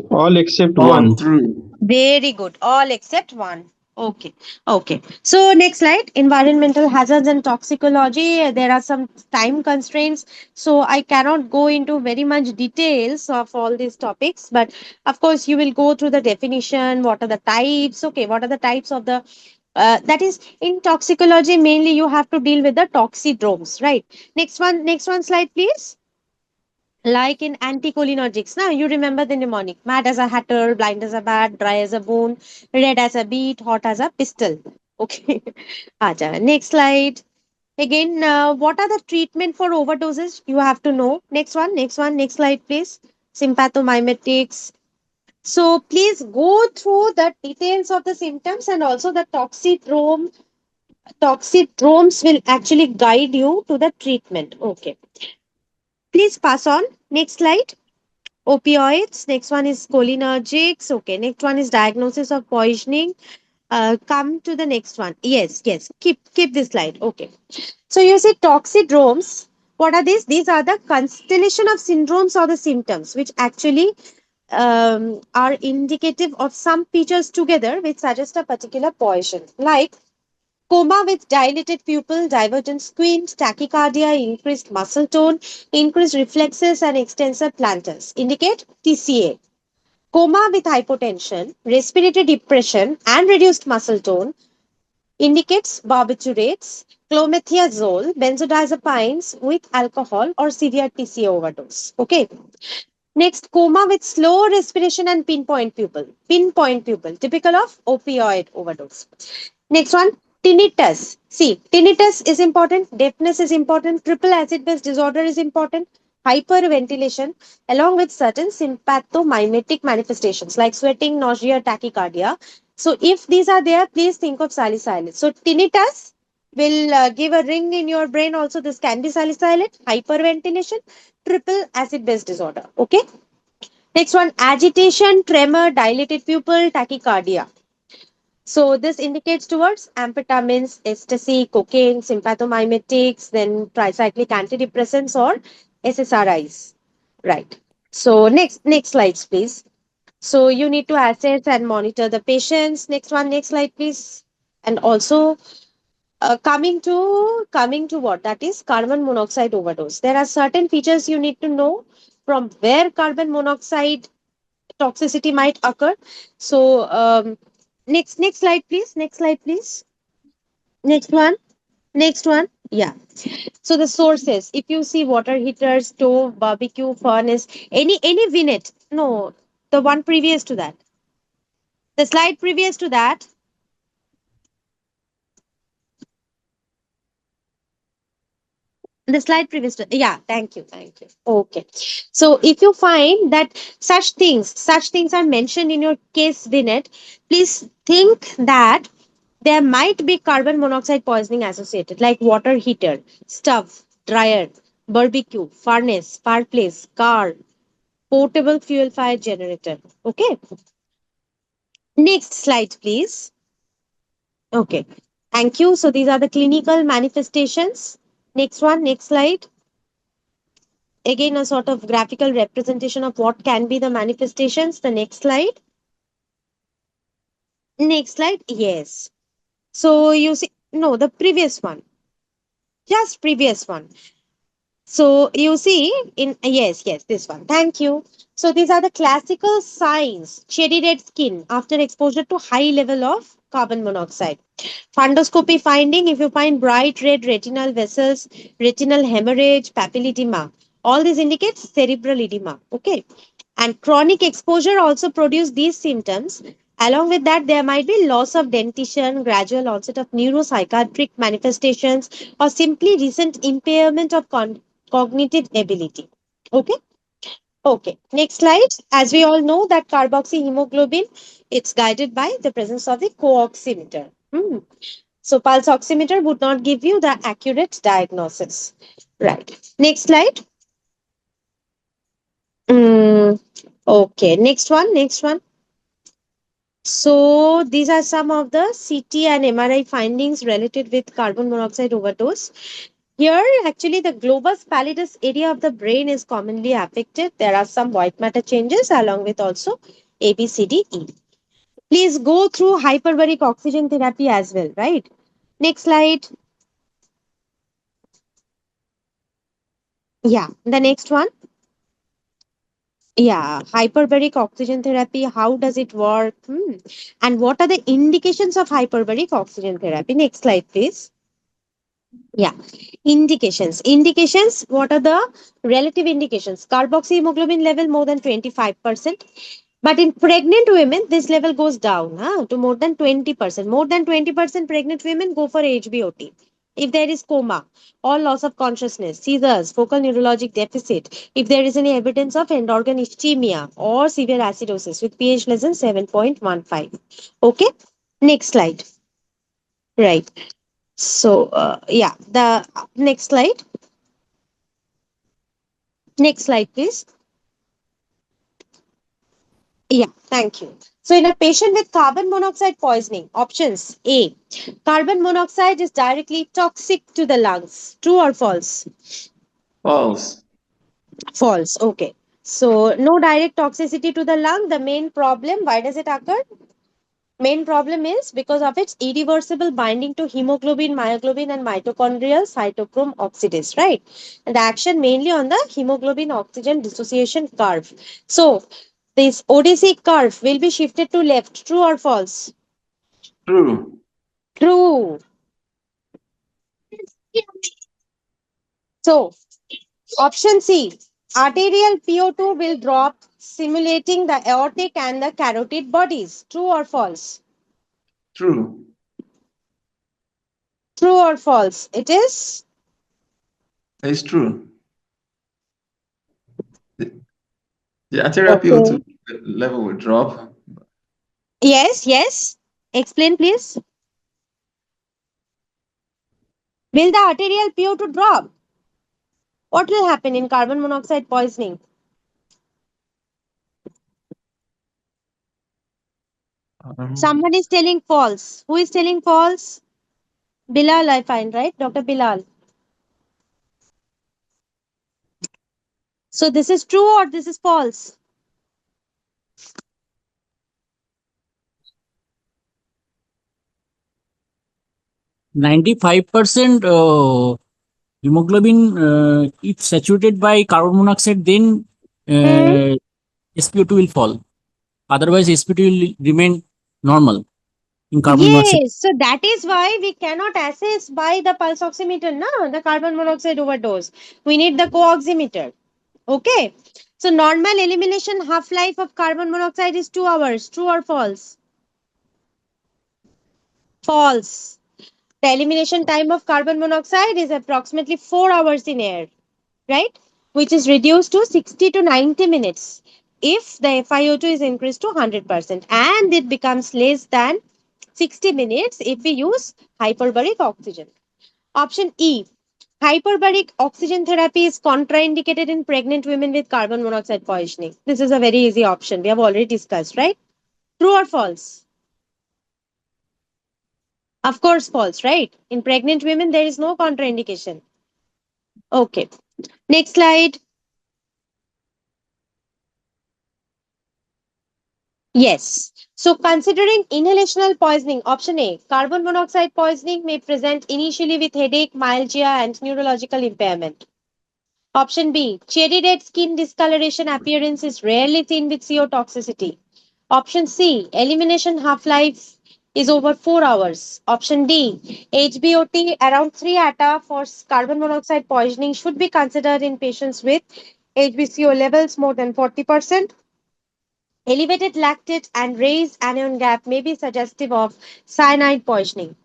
All except All one. true. Very good. All except one. Okay. Okay. So next slide, environmental hazards and toxicology. There are some time constraints, so I cannot go into very much details of all these topics. But of course, you will go through the definition. What are the types? Okay. What are the types of the that is in toxicology? Mainly, you have to deal with the toxidromes, right? Next one slide, please. Like in anticholinergics, now you remember the mnemonic: mad as a hatter, blind as a bat, dry as a bone, red as a beet, hot as a pistol. Okay. Aja. Next slide. Again, what are the treatment for overdoses? You have to know. Next slide, please. Sympathomimetics. So please go through the details of the symptoms and also the toxidrome. Toxidromes will actually guide you to the treatment. Okay. Please pass on. Next slide. Opioids. Next one is cholinergics. Okay. Next one is diagnosis of poisoning. Come to the next one. Yes. Keep this slide. Okay. So you see toxidromes. What are these? These are the constellation of syndromes or the symptoms which actually are indicative of some features together which suggest a particular poison. Like coma with dilated pupil, divergent squint, tachycardia, increased muscle tone, increased reflexes, and extensor plantars indicate TCA. Coma with hypotension, respiratory depression, and reduced muscle tone indicates barbiturates, clomethazole, benzodiazepines with alcohol, or severe TCA overdose. Okay. Next, coma with slow respiration and pinpoint pupil. Pinpoint pupil, typical of opioid overdose. Next one, tinnitus. See, tinnitus is important, deafness is important, triple acid base disorder is important, hyperventilation, along with certain sympathomimetic manifestations like sweating, nausea, tachycardia. So, if these are there, please think of salicylate. So, tinnitus will give a ring in your brain. Also, this can be salicylate, hyperventilation, triple acid base disorder. Okay. Next one, agitation, tremor, dilated pupil, tachycardia. So this indicates towards amphetamines, ecstasy, cocaine, sympathomimetics, then tricyclic antidepressants or SSRIs. Right. So next slides, please. So you need to assess and monitor the patients. Next slide, please. And also coming to what, that is carbon monoxide overdose. There are certain features you need to know from where carbon monoxide toxicity might occur. So next slide, please. Next slide, please. Next one. Next one. Yeah. So the sources, if you see water heater, stove, barbecue, furnace, any vinet. No, the one previous to that. The slide previous to that. The slide previous to, yeah, thank you. Okay. So if you find that such things are mentioned in your case vinet, please think that there might be carbon monoxide poisoning associated, like water heater, stove, dryer, barbecue, furnace, fireplace, car, portable fuel fire generator. Okay. Next slide, please. Okay. Thank you. So these are the clinical manifestations. Next one, next slide. Again, a sort of graphical representation of what can be the manifestations. The next slide. Next slide. Yes. So you see, no, the previous one. Just previous one. So you see in, yes, this one. Thank you. So these are the classical signs. Cherry red skin after exposure to high level of carbon monoxide. Fundoscopy finding, if you find bright red retinal vessels, retinal hemorrhage, papilledema, all these indicates cerebral edema. Okay. And chronic exposure also produce these symptoms. Along with that, there might be loss of dentition, gradual onset of neuropsychiatric manifestations, or simply recent impairment of cognitive ability. Okay. Okay. Next slide. As we all know that carboxyhemoglobin, it's guided by the presence of the co-oximeter. So pulse oximeter would not give you the accurate diagnosis. Right. Next slide. Okay. Next one. Next one. So these are some of the CT and MRI findings related with carbon monoxide overdose. Here, actually, the globus pallidus area of the brain is commonly affected. There are some white matter changes along with also A, B, C, D, E. Please go through hyperbaric oxygen therapy as well, right? Next slide. Yeah, the next one. Yeah, hyperbaric oxygen therapy. How does it work? And what are the indications of hyperbaric oxygen therapy? Next slide, please. Yeah, indications. Indications, what are the relative indications? Carboxyhemoglobin level more than 25%. But in pregnant women, this level goes down to more than 20%. More than 20% pregnant women go for HBOT. If there is coma or loss of consciousness, seizures, focal neurologic deficit, if there is any evidence of end organ ischemia or severe acidosis with pH less than 7.15. Okay, next slide. Right. So, yeah, the next slide. Next slide, please. Yeah, thank you. So, in a patient with carbon monoxide poisoning, options A, carbon monoxide is directly toxic to the lungs. True or false? False. False. Okay. So, no direct toxicity to the lung. The main problem, why does it occur? Main problem is because of its irreversible binding to hemoglobin, myoglobin, and mitochondrial cytochrome oxidase, right? And the action mainly on the hemoglobin oxygen dissociation curve. So, this ODC curve will be shifted to left. True or false? True. True. So, option C, arterial PO2 will drop, simulating the aortic and the carotid bodies. True or false? True. True or false? It is It's true. The arterial okay. PO2 level will drop. Yes. Explain, please. Will the arterial PO2 drop? What will happen in carbon monoxide poisoning? Someone is telling false. Who is telling false? Bilal, I find, right? Dr. Bilal. So this is true or this is false? %95 hemoglobin if saturated by carbon monoxide, then Hmm? SpO2 will fall. Otherwise, SPT will remain normal in carbon monoxide. Yes, so that is why we cannot assess by the pulse oximeter, no, the carbon monoxide overdose. We need the co-oximeter. Okay. So normal elimination half-life of carbon monoxide is 2 hours. True or false? False. The elimination time of carbon monoxide is approximately 4 hours in air, right? Which is reduced to 60 to 90 minutes if the FiO2 is increased to 100%, and it becomes less than 60 minutes if we use hyperbaric oxygen. Option E, hyperbaric oxygen therapy is contraindicated in pregnant women with carbon monoxide poisoning. This is a very easy option. We have already discussed, right? True or false? Of course, false, right? In pregnant women, there is no contraindication. Okay. Next slide. Yes. So considering inhalational poisoning, option A, carbon monoxide poisoning may present initially with headache, myalgia, and neurological impairment. Option B, cherry red skin discoloration appearance is rarely seen with CO toxicity. Option C, elimination half-life is over 4 hours. Option D, HBOT around 3 ATA for carbon monoxide poisoning should be considered in patients with HbCO levels more than 40%. Elevated lactate and raised anion gap may be suggestive of cyanide poisoning.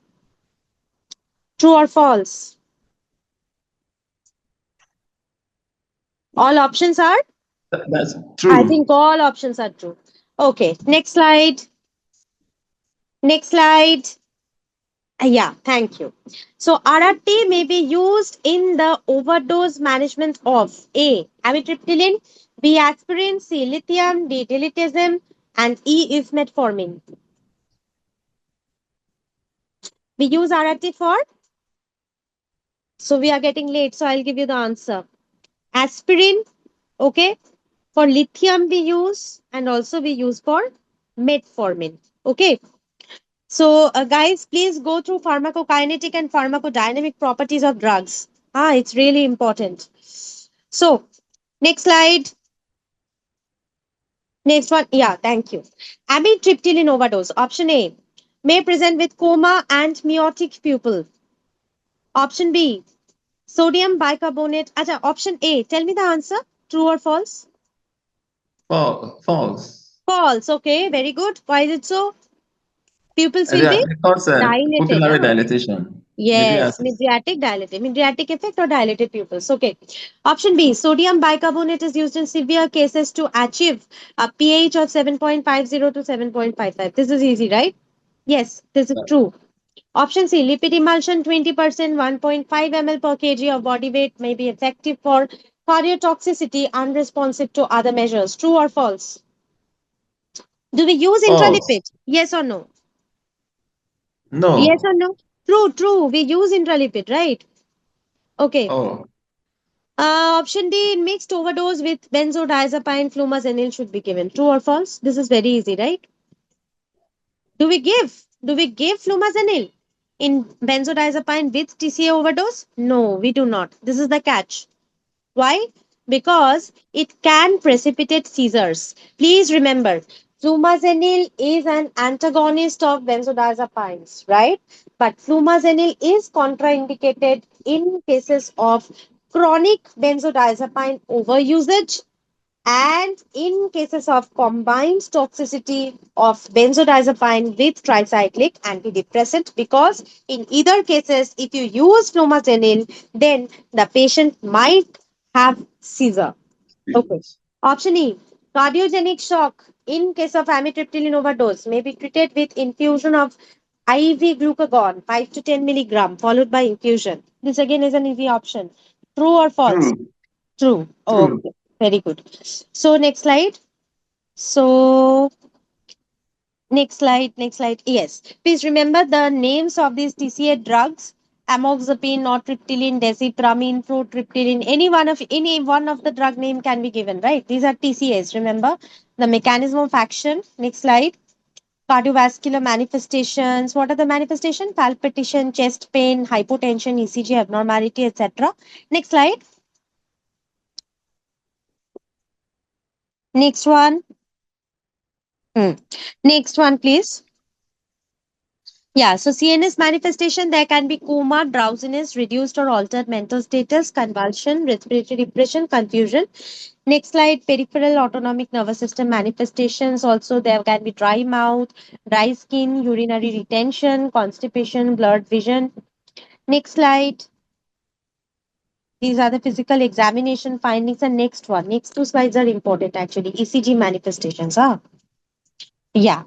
True or false? All options are? That's I true. think all options are true. Okay, next slide. Next slide. Yeah, thank you. So RRT may be used in the overdose management of A, amitriptyline, B, aspirin, C, lithium, D, diltiazem, and E is metformin. We use RRT for? So we are getting late, so I'll give you the answer. Aspirin, okay. For lithium we use, and also we use for metformin, okay. So guys, please go through pharmacokinetic and pharmacodynamic properties of drugs. It's really important. So next slide. Next one. Yeah, thank you. Amitriptyline overdose. Option A may present with coma and miotic pupil. Option B, sodium bicarbonate. Acha, option A. Tell me the answer. True or false? False. False. Okay, very good. Why is it so? Pupils will Yeah, be because dilated. pupillary Huh? dilatation. Yes, Mydriasis. Mydriatic effect or dilated pupils. Okay. Option B, sodium bicarbonate is used in severe cases to achieve a pH of 7.50 to 7.55. This is easy, right? Yes, this is true. Option C, lipid emulsion 20%, 1.5 ml per kg of body weight may be effective for cardiotoxicity, unresponsive to other measures. True or false? Do we use False. intralipid? Yes or no? Yes No. or no? True, true. We use intralipid, right? Okay. Oh, Option D, mixed overdose with benzodiazepine flumazenil should be given. True or false? This is very easy, right? Do we give? Do we give flumazenil in benzodiazepine with TCA overdose? No, we do not. This is the catch. Why? Because it can precipitate seizures. Please remember, flumazenil is an antagonist of benzodiazepines, right? But flumazenil is contraindicated in cases of chronic benzodiazepine overusage and in cases of combined toxicity of benzodiazepine with tricyclic antidepressant, because in either cases if you use flumazenil then the patient might have seizure. Okay. Option E, cardiogenic shock in case of amitriptyline overdose may be treated with infusion of IV glucagon 5 to 10 milligram followed by infusion. This again is an easy option. True or false? true. True. True. Okay. Very good. So next slide. So next slide. Next slide. Yes. Please remember the names of these TCA drugs: amoxapine, nortriptyline, desipramine, protriptyline. Any one of the drug name can be given, right? These are TCAs. Remember the mechanism of action. Next slide. Cardiovascular manifestations. What are the manifestations? Palpitation, chest pain, hypotension, ECG abnormality, etc. Next slide. Next one. Hmm. Next one, please. Yeah, so CNS manifestation, there can be coma, drowsiness, reduced or altered mental status, convulsion, respiratory depression, confusion. Next slide, peripheral autonomic nervous system manifestations. Also, there can be dry mouth, dry skin, urinary retention, constipation, blurred vision. Next slide. These are the physical examination findings. And next one, next two slides are important actually. ECG manifestations. Yeah.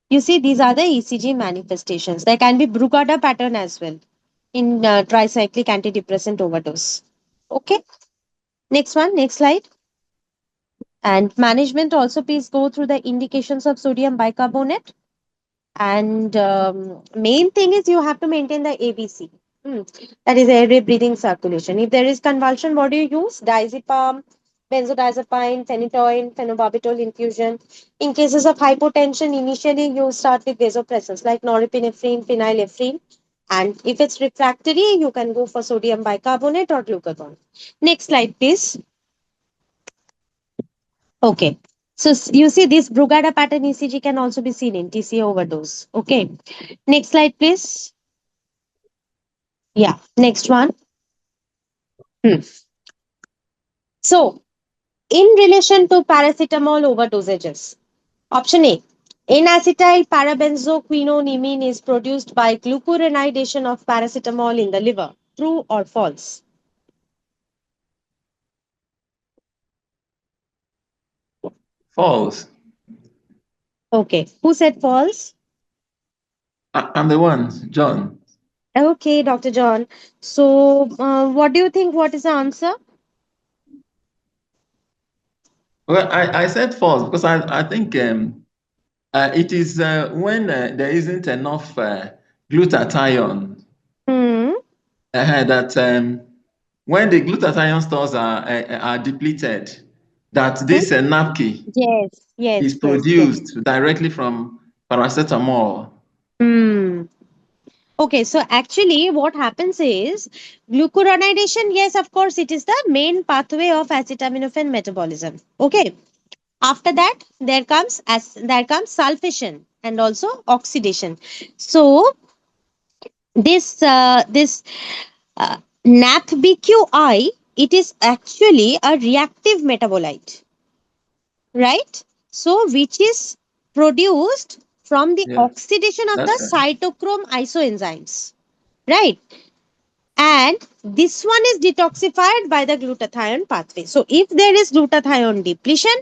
You see, these are the ECG manifestations. There can be Brugada pattern as well in tricyclic antidepressant overdose. Okay. Next one, next slide. And management also, please go through the indications of sodium bicarbonate. And main thing is you have to maintain the ABC. That is airway breathing circulation. If there is convulsion, what do you use? Diazepam, benzodiazepine, phenytoin, phenobarbital infusion. In cases of hypotension, initially you start with vasopressors like norepinephrine, phenylephrine. And if it's refractory, you can go for sodium bicarbonate or glucagon. Next slide, please. Okay. So you see this Brugada pattern ECG can also be seen in TCA overdose. Okay. Next slide, please. Yeah. Next one. Hmm. So in relation to paracetamol overdosages, option A, N-acetyl parabenzoquinoamine is produced by glucuronidation of paracetamol in the liver. True or false? False. Okay. Who said false? I'm the one, John. Okay, Dr. John. So, what do you think? What is the answer? Well, I said false because I think it is when there isn't enough glutathione Hmm. that when the glutathione stores are depleted, that this NAPKI Yes, is yes, yes, yes. produced directly from paracetamol. Hmm. Okay, so actually, what happens is glucuronidation. Yes, of course, it is the main pathway of acetaminophen metabolism. Okay. After that, there comes sulfation and also oxidation. So this NAPBQI, it is actually a reactive metabolite, right? So which is produced from the Yeah, oxidation of the that's right. cytochrome isoenzymes, right? And this one is detoxified by the glutathione pathway. So if there is glutathione depletion,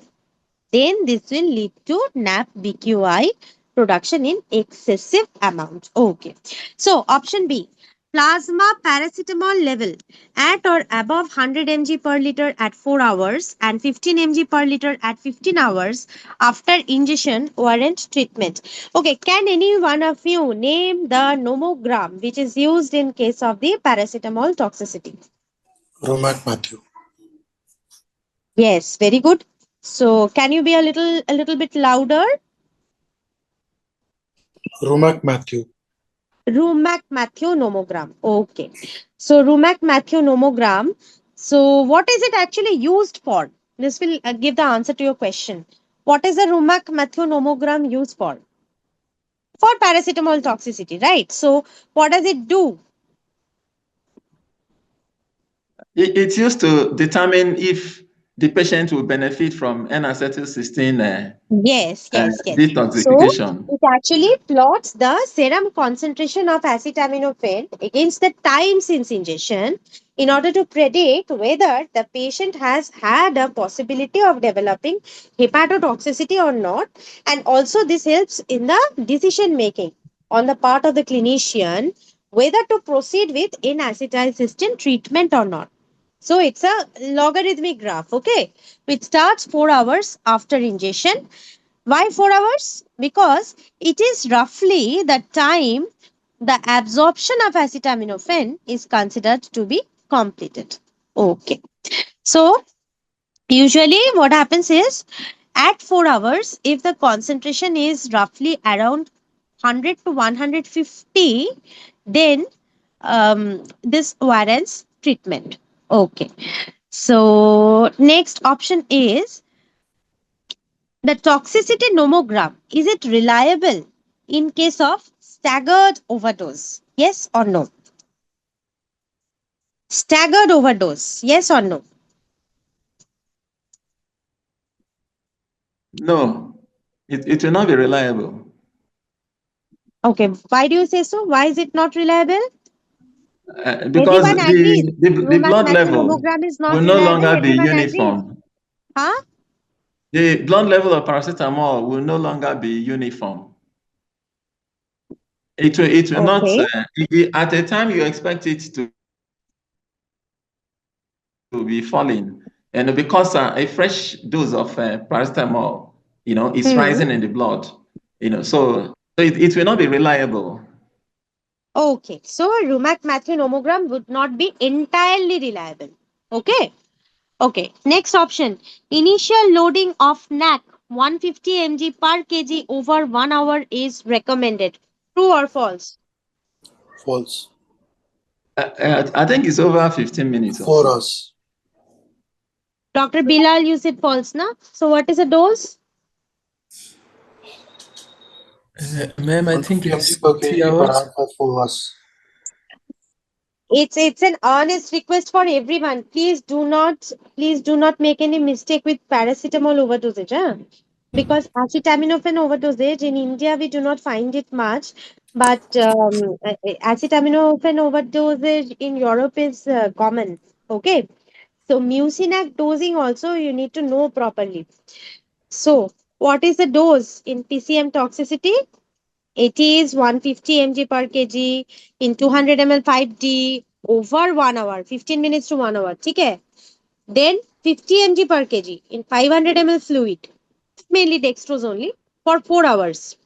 then this will lead to NAPBQI production in excessive amount. Okay. So option B, plasma paracetamol level at or above 100 mg per liter at 4 hours and 15 mg per liter at 15 hours after ingestion warrant treatment. Okay, can any one of you name the nomogram which is used in case of the paracetamol toxicity? Romac Matthew. Yes, very good. So can you be a little bit louder? Romac Matthew. Rumac Matthew nomogram. Okay. So Rumac Matthew nomogram. So what is it actually used for? This will give the answer to your question. What is the Rumac Matthew nomogram used for? For paracetamol toxicity, right? So what does it do? It's used to determine if the patient will benefit from N-acetylcysteine Yes, yes, yes. So detoxification. it actually plots the serum concentration of acetaminophen against the time since ingestion in order to predict whether the patient has had a possibility of developing hepatotoxicity or not. And also this helps in the decision making on the part of the clinician whether to proceed with N-acetylcysteine treatment or not. So it's a logarithmic graph, okay, which starts 4 hours after ingestion. Why 4 hours? Because it is roughly the time the absorption of acetaminophen is considered to be completed. Okay. So usually what happens is at 4 hours, if the concentration is roughly around 100 to 150, then this warrants treatment. Okay. So next option is The toxicity nomogram, is it reliable in case of staggered overdose? Yes or no? Staggered overdose, yes or no? No, it will not be reliable. Okay, why do you say so? Why is it not reliable? Because Everyone agrees. the Rumac blood Matthew level nomogram is not will no reliable. longer be Everyone agrees. uniform. Huh? The blood level of paracetamol will no longer be uniform. It will not, Okay. at a time you expect it to be falling, and because a fresh dose of paracetamol, is Hmm. rising in the blood, so it will not be reliable. Okay. So a Rumac Matthew nomogram would not be entirely reliable. Okay. Okay. Next option. Initial loading of NAC 150 mg per kg over 1 hour is recommended. True or false? False. I think it's over 15 minutes or 4 so. hours. Dr. Bilal, you said false, na? So what is the dose? Ma'am, I think 150 it mg is per 3 kg per hours. hour for 4 hours. It's an honest request for everyone. Please do not make any mistake with paracetamol overdosage, huh? Because acetaminophen overdosage in India we do not find it much, but acetaminophen overdosage in Europe is common. Okay, so mucinex dosing also you need to know properly. So what is the dose in PCM toxicity? It is 150 mg per kg in 200 ml 5D over 1 hour, 15 minutes to 1 hour. Okay. Then 50 mg per kg in 500 ml fluid, mainly dextrose only, for 4 hours.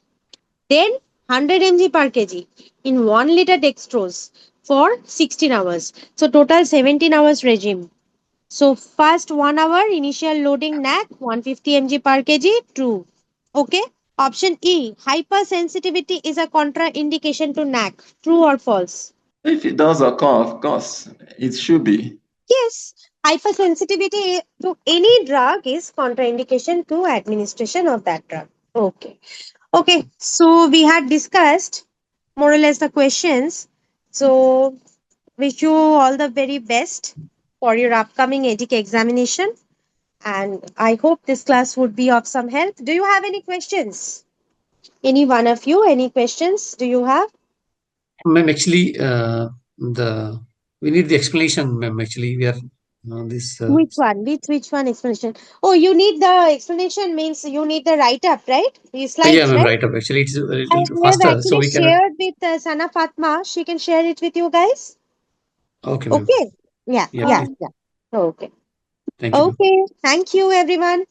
Then 100 mg per kg in 1 liter dextrose for 16 hours. So total 17 hours regime. So first 1 hour initial loading NAC 150 mg per kg, true. Okay. Option E, hypersensitivity is a contraindication to NAC. True or false? If it does occur, of course, it should be. Yes, hypersensitivity to any drug is contraindication to administration of that drug. Okay. Okay. So we had discussed more or less the questions. So wish you all the very best for your upcoming EDIC examination. And I hope this class would be of some help. Do you have any questions? Any one of you? Any questions? Do you have? Ma'am, actually, the we need the explanation, ma'am. Actually, we are this. Which one? Which one explanation? Oh, you need the explanation means you need the write up, right? The Yeah, slides, ma'am. right? Right up. Actually, it's a I little have faster, so actually we can. shared with Sana Fatma. She can share it with you guys. Okay, ma'am. Okay. Yeah, Yeah, yeah, please. yeah. Okay. Thank you, ma'am. Okay. Thank you, everyone.